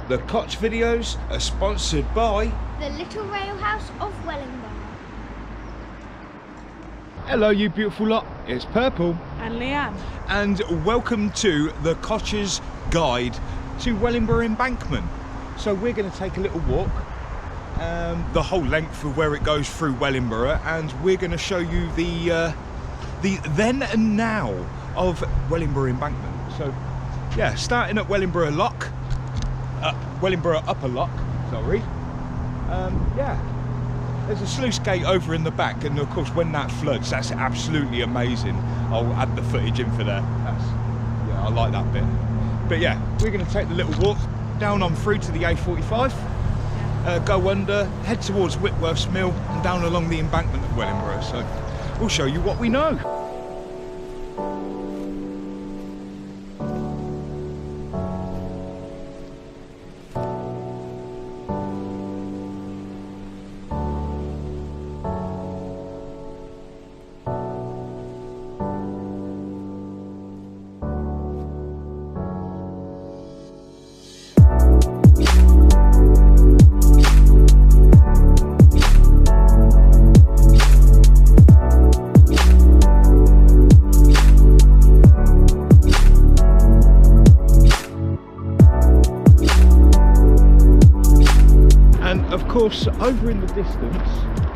The Kotch videos are sponsored by the Little Rail House of Wellingborough. Hello you beautiful lot, it's Purple and Leanne, and welcome to the Kotchers Guide to Wellingborough Embankment. So we're going to take a little walk the whole length of where it goes through Wellingborough, and we're going to show you the then and now of Wellingborough Embankment. So yeah, starting at Wellingborough Lock, Wellingborough Upper Lock, sorry. Yeah, there's a sluice gate over in the back, and of course when that floods, that's absolutely amazing. I'll add the footage in for there. Yeah, I like that bit. But yeah, we're going to take the little walk down on through to the A45, go under, head towards Whitworth's Mill, and down along the embankment of Wellingborough. So we'll show you what we know. Over in the distance,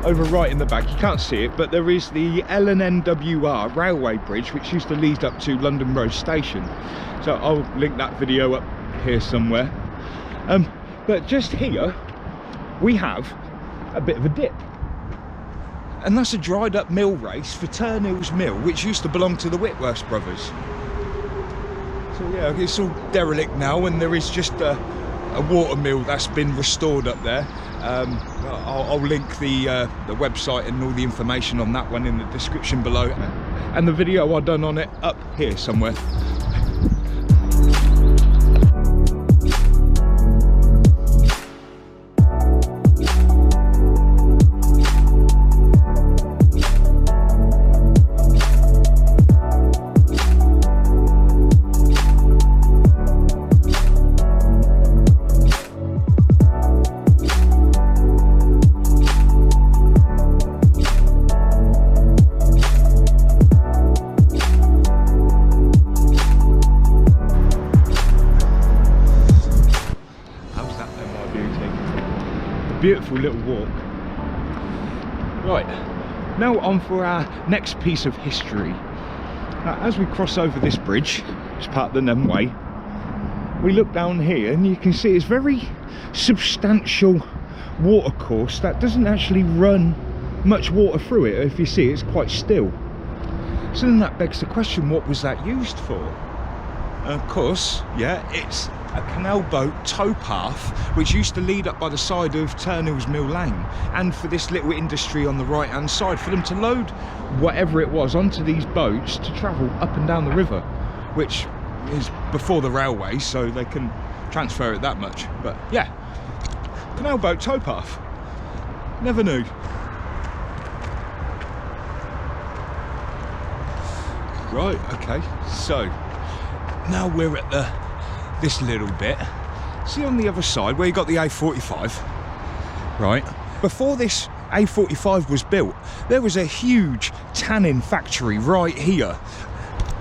over right in the back, you can't see it, but there is the LNNWR railway bridge, which used to lead up to London Road Station. So I'll link that video up here somewhere. But just here we have a bit of a dip, and that's a dried up mill race for Turnhill's Mill, which used to belong to the Whitworth brothers. So yeah, it's all derelict now, and there is just a water mill that's been restored up there. I'll link the website and all the information on that one in the description below, and the video I've done on it up here somewhere. Beautiful little walk. Right, now on for our next piece of history. Now, as we cross over this bridge, it's part of the Nene way, we look down here and you can see it's very substantial water course that doesn't actually run much water through it. If you see, it's quite still. So then that begs the question, what was that used for? And of course, yeah, it's a canal boat towpath which used to lead up by the side of Turnhill's Mill Lane, and for this little industry on the right hand side, for them to load whatever it was onto these boats to travel up and down the river, which is before the railway, so they can transfer it that much. But yeah, canal boat towpath, never knew. Right, okay, so now we're at this little bit. See on the other side where you got the A45, right? Before this A45 was built, there was a huge tanning factory right here,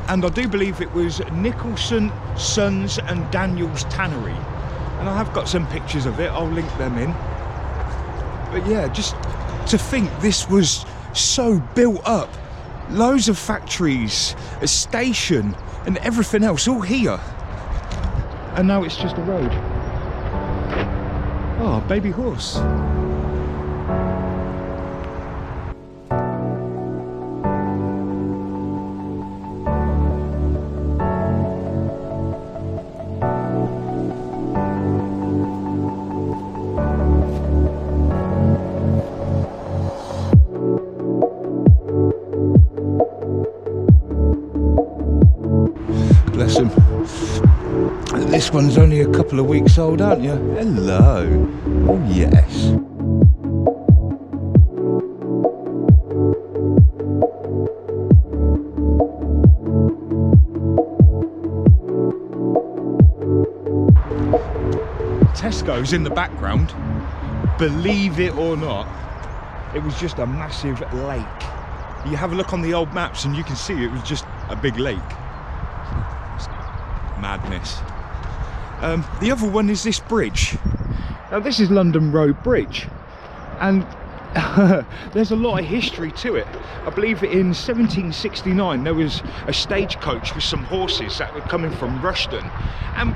and I do believe it was Nicholson, Sons and Daniels Tannery, and I have got some pictures of it, I'll link them in. But yeah, just to think this was so built up, loads of factories, a station and everything else all here. And now it's just a road. Oh, baby horse. Bless him. This one's only a couple of weeks old, aren't you? Hello. Oh yes. Tesco's in the background. Believe it or not, it was just a massive lake. You have a look on the old maps and you can see it was just a big lake. Madness. The other one is this bridge. Now this is London Road Bridge, and there's a lot of history to it. I believe in 1769 there was a stagecoach with some horses that were coming from Rushden and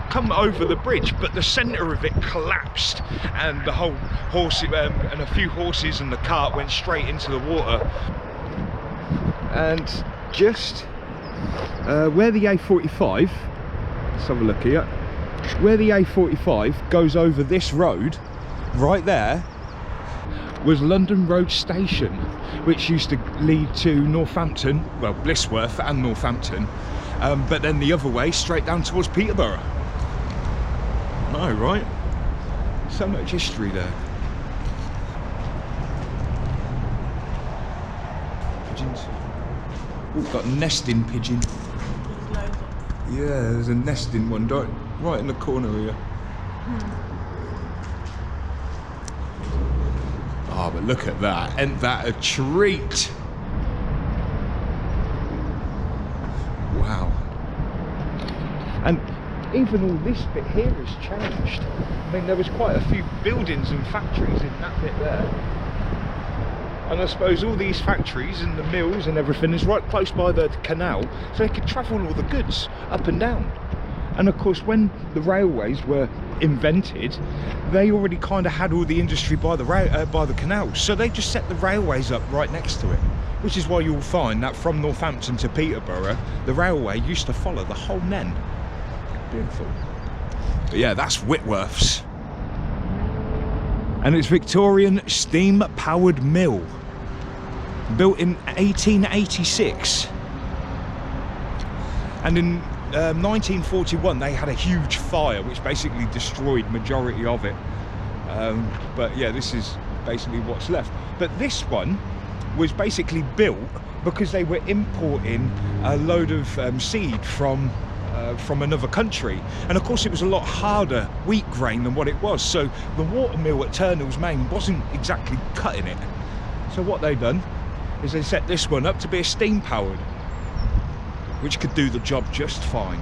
come over the bridge, but the centre of it collapsed and the whole horse and a few horses and the cart went straight into the water. And just where the A45, let's have a look here, where the A45 goes over this road, right there was London Road Station, which used to lead to Northampton, well, Blisworth and Northampton, but then the other way straight down towards Peterborough. No, right? So much history there. Pigeons. Oh, got a nesting pigeon. Yeah, there's a nesting one right in the corner here. Oh, but look at that. Ain't that a treat? Wow. And even all this bit here has changed. I mean, there was quite a few buildings and factories in that bit there. And I suppose all these factories and the mills and everything is right close by the canal, so they could travel all the goods up and down. And of course, when the railways were invented, they already kind of had all the industry by the canal, so they just set the railways up right next to it. Which is why you'll find that from Northampton to Peterborough, the railway used to follow the whole Nene. Beautiful. But yeah, that's Whitworth's. And it's Victorian steam-powered mill, built in 1886. And in 1941 they had a huge fire which basically destroyed majority of it. But yeah, this is basically what's left. But this one was basically built because they were importing a load of seed from another country, and of course it was a lot harder wheat grain than what it was, so the watermill at Turnhill's Main wasn't exactly cutting it. So what they done is they set this one up to be a steam powered, which could do the job just fine.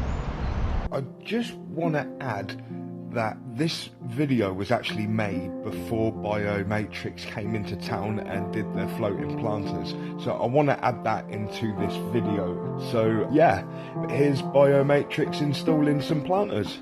I just want to add that this video was actually made before Biomatrix came into town and did their floating planters, so I want to add that into this video. So yeah, here's Biomatrix installing some planters.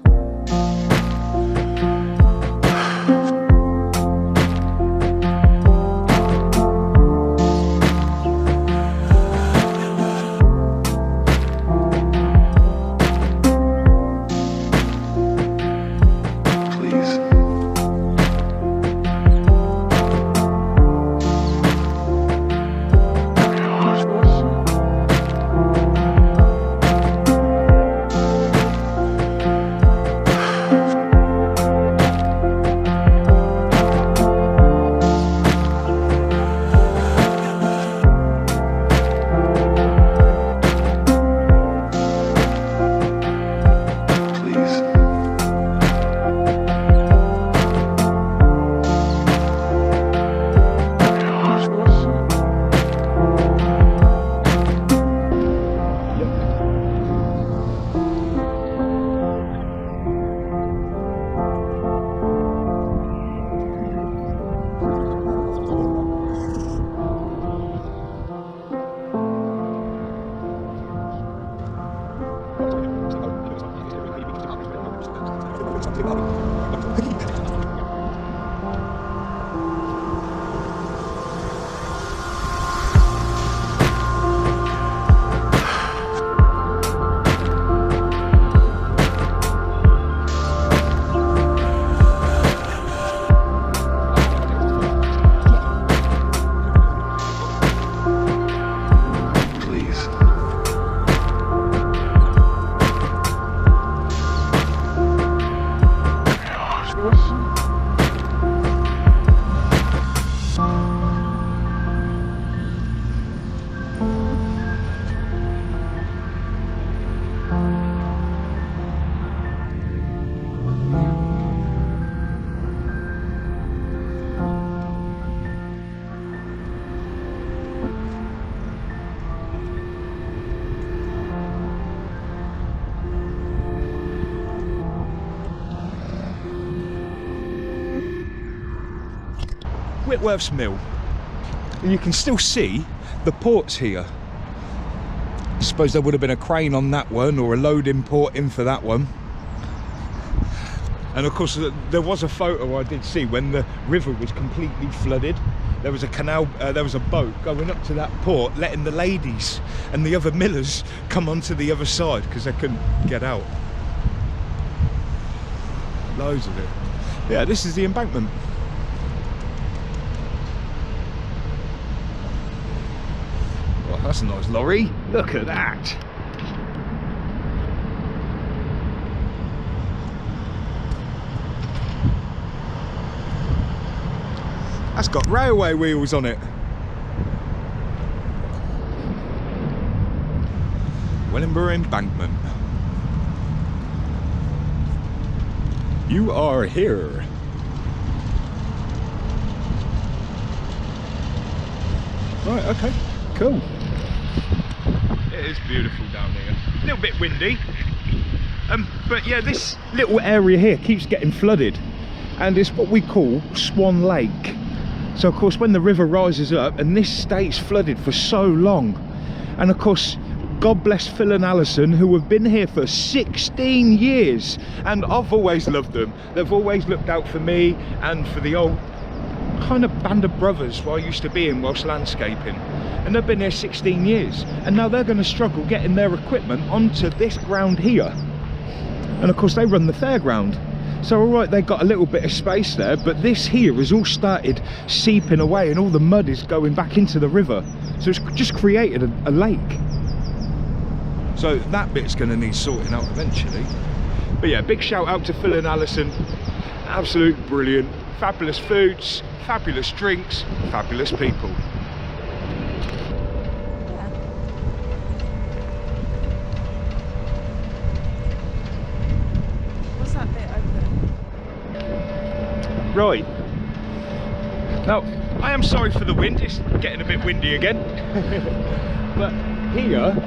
Whitworth's Mill. And you can still see the ports here. I suppose there would have been a crane on that one, or a loading port in for that one. And of course there was a photo I did see when the river was completely flooded. There was a canal, there was a boat going up to that port, letting the ladies and the other millers come onto the other side because they couldn't get out. Loads of it. Yeah, this is the embankment. Oh, that's a nice lorry. Look at that. That's got railway wheels on it. Wellingborough Embankment. You are here. Right, okay, cool. It is beautiful down here. A little bit windy. But yeah, this little area here keeps getting flooded. And it's what we call Swan Lake. So of course when the river rises up, and this stays flooded for so long, and of course God bless Phil and Alison, who have been here for 16 years, and I've always loved them. They've always looked out for me and for the old kind of band of brothers who I used to be in whilst landscaping, and they've been here 16 years, and now they're going to struggle getting their equipment onto this ground here. And of course they run the fairground. So alright, they've got a little bit of space there, but this here has all started seeping away and all the mud is going back into the river. So it's just created a lake. So that bit's going to need sorting out eventually. But yeah, big shout out to Phil and Alison. Absolute brilliant. Fabulous foods, fabulous drinks, fabulous people. Right, now I am sorry for the wind, it's getting a bit windy again. But here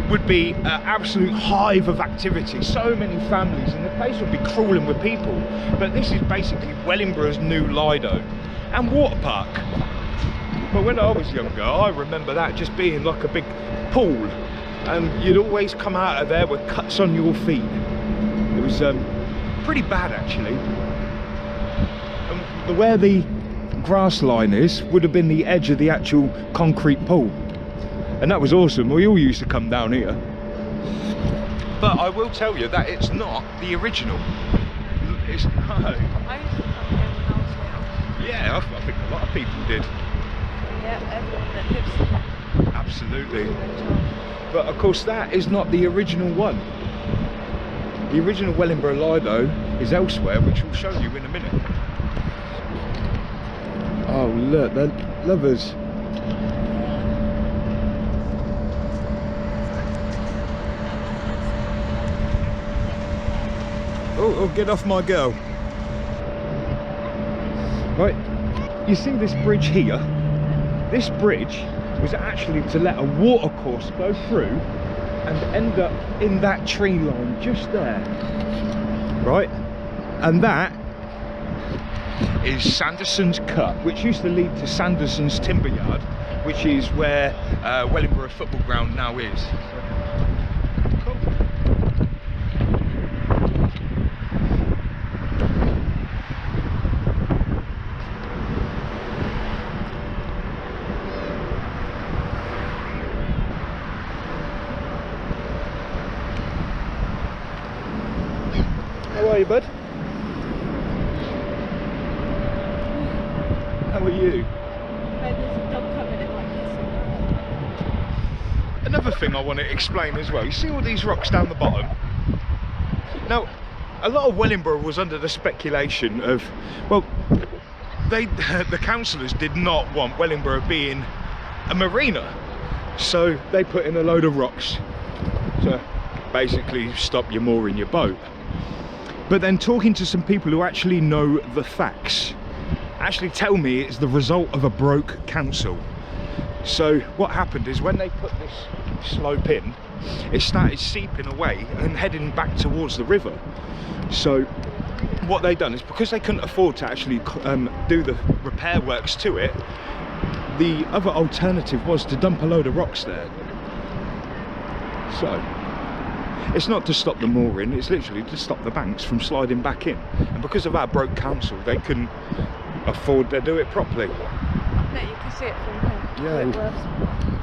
would be an absolute hive of activity, so many families, and the place would be crawling with people. But this is basically Wellingborough's new Lido and water park. But when I was younger, I remember that just being like a big pool, and you'd always come out of there with cuts on your feet. It was pretty bad actually. Where the grass line is would have been the edge of the actual concrete pool, and that was awesome. We all used to come down here. But I will tell you that it's not the original. It's no. I used to come here when I was little. Yeah, I think a lot of people did. Yeah, everyone that lives here. Absolutely. But of course that is not the original one. The original Wellingborough Lido is elsewhere, which we'll show you in a minute. Oh look, they're lovers. Oh, get off my girl. Right, you see this bridge here? This bridge was actually to let a water course go through and end up in that tree line just there. Right, and that is Sanderson's Cut, which used to lead to Sanderson's Timber Yard, which is where Wellingborough football ground now is. Cool. How are you, bud? How are you? Another thing I want to explain as well, you see all these rocks down the bottom? Now, a lot of Wellingborough was under the speculation of, well, the councillors did not want Wellingborough being a marina, so they put in a load of rocks to basically stop you mooring your boat. But then talking to some people who actually know the facts, actually tell me it's the result of a broke council. So what happened is when they put this slope in, it started seeping away and heading back towards the river. So what they done is, because they couldn't afford to actually do the repair works to it, the other alternative was to dump a load of rocks there. So it's not to stop the mooring, it's literally to stop the banks from sliding back in. And because of our broke council, they couldn't afford to do it properly. No, you can see it from here. Yeah. Whitworth's.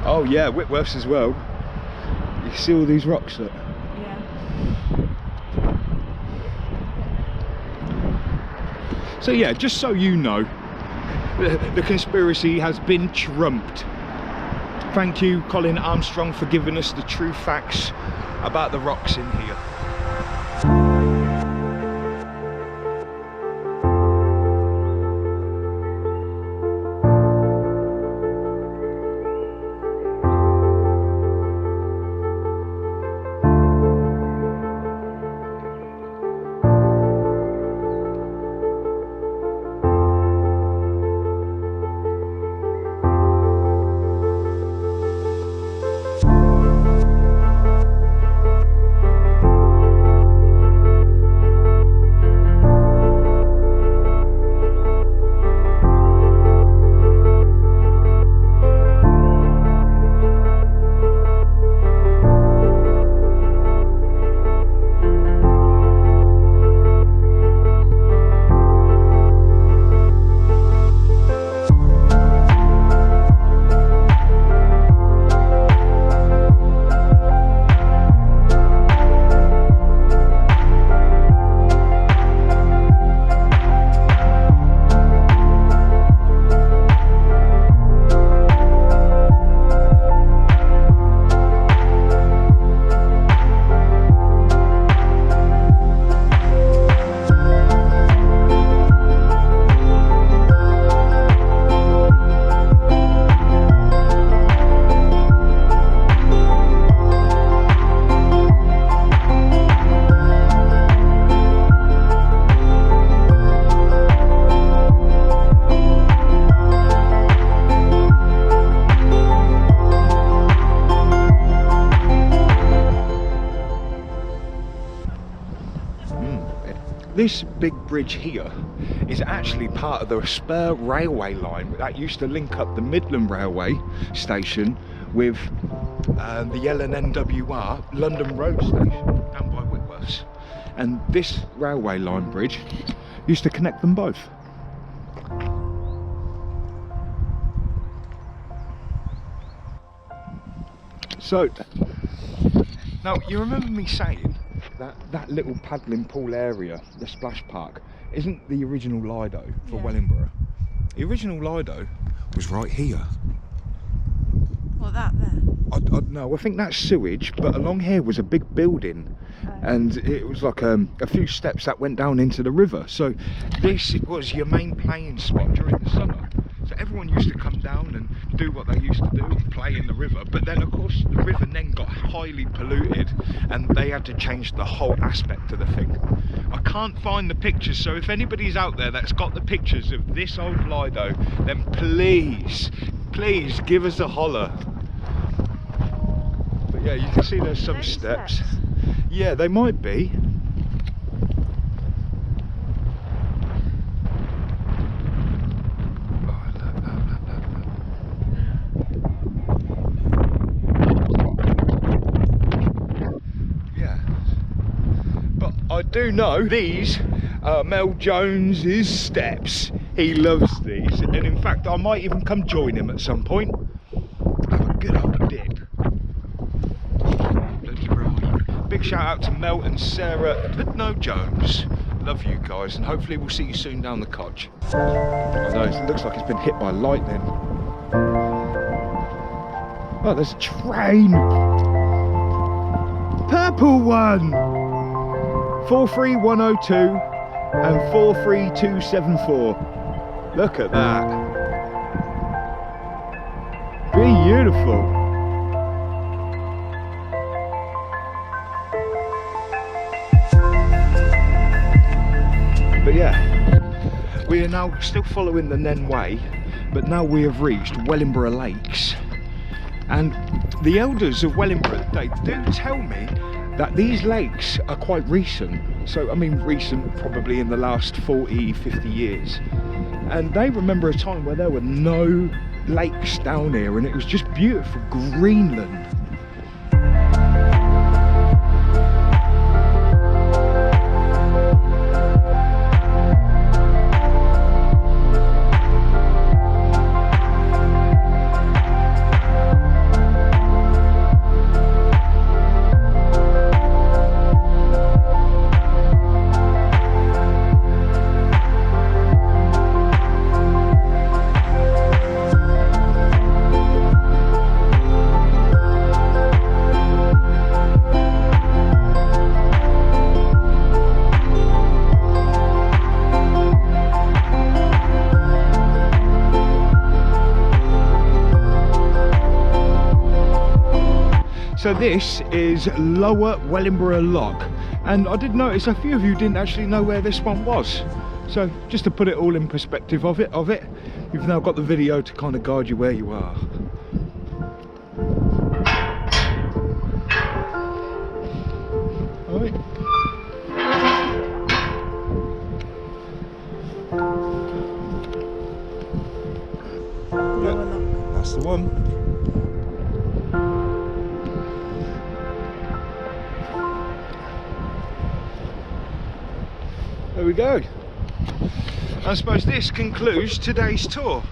Oh yeah, Whitworth's as well. You see all these rocks, look. Yeah. So yeah, just so you know, the conspiracy has been trumped. Thank you, Colin Armstrong, for giving us the true facts about the rocks in here. This big bridge here is actually part of the spur railway line that used to link up the Midland railway station with the LNNWR London Road station down by Whitworth's. And this railway line bridge used to connect them both. So, now you remember me saying that little paddling pool area, the splash park, isn't the original Lido for Wellingborough. The original Lido was right here. What, that there? No, I think that's sewage, but along here was a big building, and it was like a few steps that went down into the river. So this was your main playing spot during the summer. So everyone used to come down and do what they used to do, play in the river. But then of course the river then got highly polluted and they had to change the whole aspect of the thing. I can't find the pictures, so if anybody's out there that's got the pictures of this old Lido, then please give us a holler. But yeah, you can see there's some steps. Yeah, they might be. I do know these are Mel Jones's steps. He loves these, and in fact I might even come join him at some point. Have a good old dip. Bloody right. Big shout out to Mel and Sarah Jones. Love you guys, and hopefully we'll see you soon down the Kotch. Although it looks like it's been hit by lightning. Oh, there's a train. Purple one. 43102 and 43274. Look at that. Beautiful. But yeah, we are now still following the Nene way, but now we have reached Wellingborough Lakes. And the elders of Wellingborough, they do tell me that these lakes are quite recent. So, I mean, recent probably in the last 40, 50 years. And they remember a time where there were no lakes down here and it was just beautiful Greenland. So this is Lower Wellingborough Lock, and I did notice a few of you didn't actually know where this one was. So just to put it all in perspective of it, you've now got the video to kind of guide you where you are. All right. Lower Lock. That's the one. There we go. I suppose this concludes today's tour.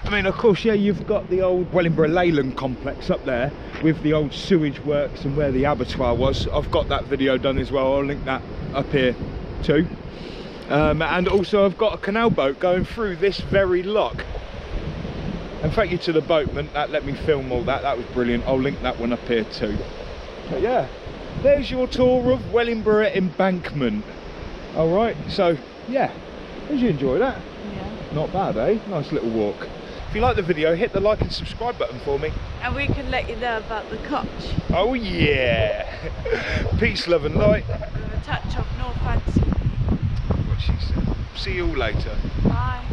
I mean, of course, yeah, you've got the old Wellingborough Leyland complex up there with the old sewage works and where the abattoir was. I've got that video done as well. I'll link that up here too. And also I've got a canal boat going through this very lock. And thank you to the boatman that let me film all that. That was brilliant. I'll link that one up here too. But yeah, there's your tour of Wellingborough Embankment. All right, so yeah, did you enjoy that? Yeah. Not bad, eh? Nice little walk. If you like the video, hit the like and subscribe button for me. And we can let you know about the Kotch. Oh yeah. Peace, love and light. With a touch of no fancy. What she said. See you all later. Bye.